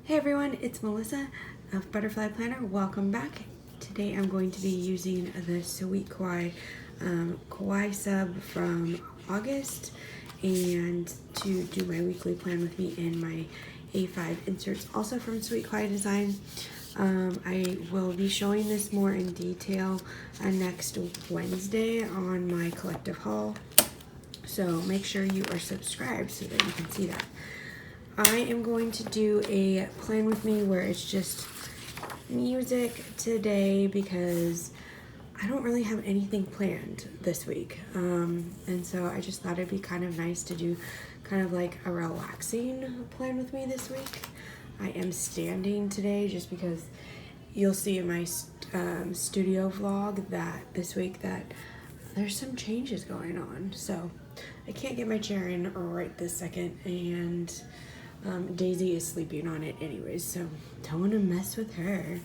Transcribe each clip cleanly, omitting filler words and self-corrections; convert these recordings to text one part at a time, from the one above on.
Hey everyone, it's Melissa of Butterfly Planner. Welcome back. Today I'm going to be using the Sweet Kawaii Kawaii sub from August and to do my weekly plan with me in my A5 inserts, also from Sweet Kawaii Design. I will be showing this more in detail next Wednesday on my collective haul. So make sure you are subscribed so that you can see that. I am going to do a plan with me where it's just music today because I don't really have anything planned this week. And so I just thought it'd be kind of nice to do kind of like a relaxing plan with me this week. I am standing today just because you'll see in my studio vlog that this week that there's some changes going on. So I can't get my chair in right this second, and Daisy is sleeping on it anyways, so don't want to mess with her.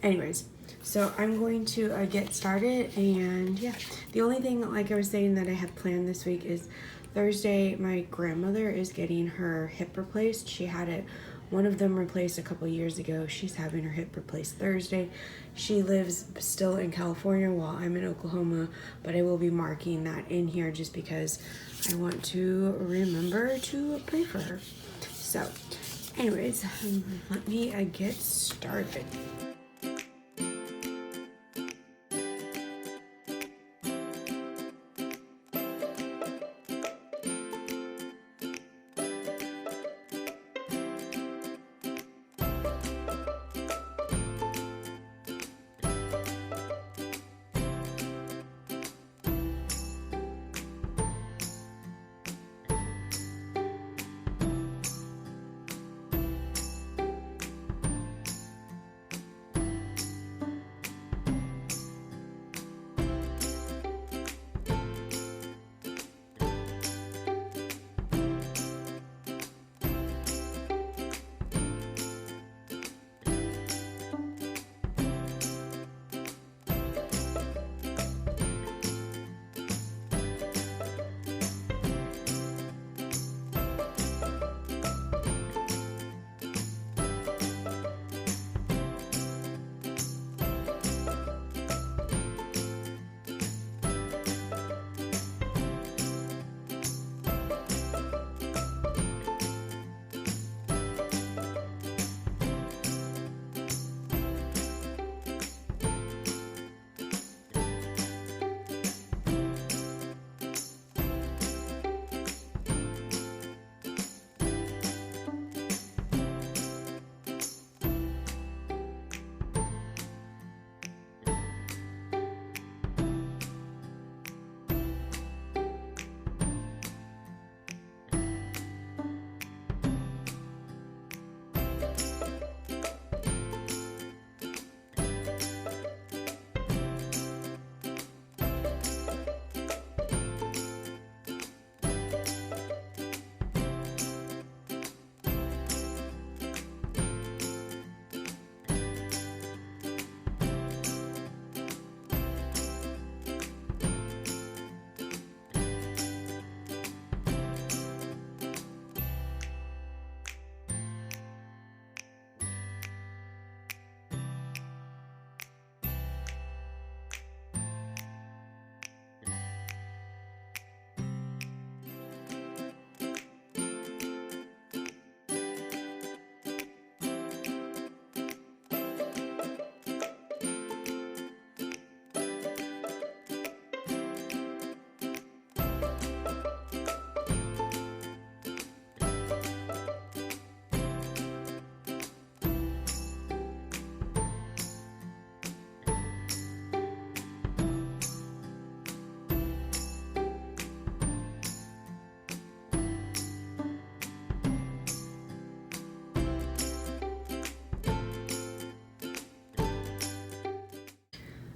Anyways, so I'm going to get started, and yeah, the only thing, like I was saying, that I have planned this week is Thursday. My grandmother is getting her hip replaced. She had one of them replaced a couple years ago. She's having her hip replaced Thursday. She lives still in California while I'm in Oklahoma, but I will be marking that in here just because I want to remember to pray for her. So, anyways, let me get started.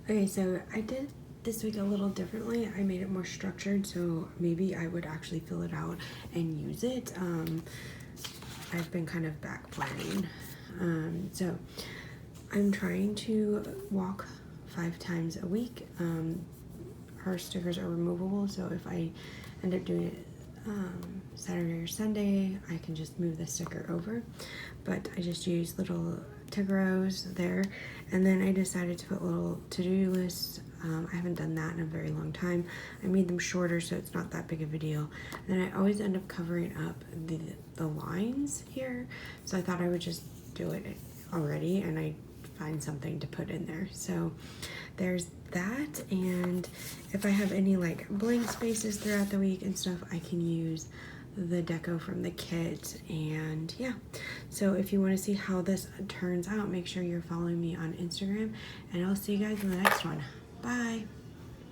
Okay, so I did this week a little differently. I made it more structured, so maybe I would actually fill it out and use it. I've been kind of back planning. So I'm trying to walk 5 times a week. Her stickers are removable, so if I end up doing it Saturday or Sunday, I can just move the sticker over. but I just used little Tigros there. And then I decided to put little to-do lists. I haven't done that in a very long time. I made them shorter so it's not that big of a deal. And then I always end up covering up the lines here. So I thought I would just do it already, and I find something to put in there. So there's that. And if I have any like blank spaces throughout the week and stuff, I can use the deco from the kit. And yeah, so if you want to see how this turns out, make sure you're following me on Instagram, and I'll see you guys in the next one. Bye.